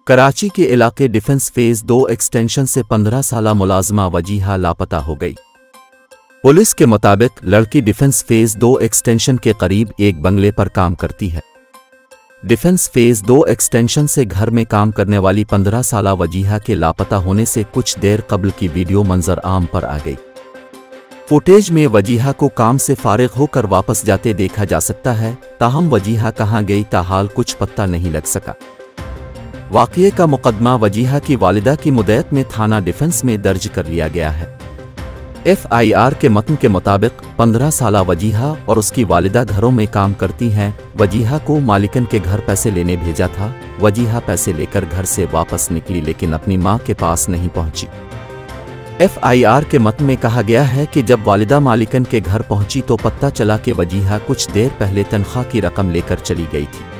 कराची के इलाके defence phase 2 extension से 15 साला मुलाजमा वजीहा लापता हो गई। पुलिस के मुताबिक लड़की डिफेंस फेज 2 एक्सटेंशन के करीब एक बंगले पर काम करती है। डिफेंस फेज 2 एक्सटेंशन से घर में काम करने वाली 15 साला वजीहा के लापता होने से कुछ देर कबल की वीडियो मंजर आम पर आ गई। फुटेज में वजीहा को काम से फारिग होकर वापस जाते देखा जा सकता है, ताहम वजीहा कहां गई ताहाल कुछ पता नहीं लग सका। वाक़ये का मुकदमा वजीहा की वालिदा की मुद्दत में थाना डिफेंस में दर्ज कर लिया गया है। FIR के मतन के मुताबिक 15 साला वजीहा और उसकी वालिदा घरों में काम करती हैं। वजीहा को मालिकन के घर पैसे लेने भेजा था। वजीहा पैसे लेकर घर से वापस निकली लेकिन अपनी मां के पास नहीं पहुंची। FIR के मतन में कहा गया है कि जब वालिदा मालिकन के घर पहुंची तो पता चला कि वजीहा कुछ देर पहले तनख्वाह की रकम लेकर चली गई थी।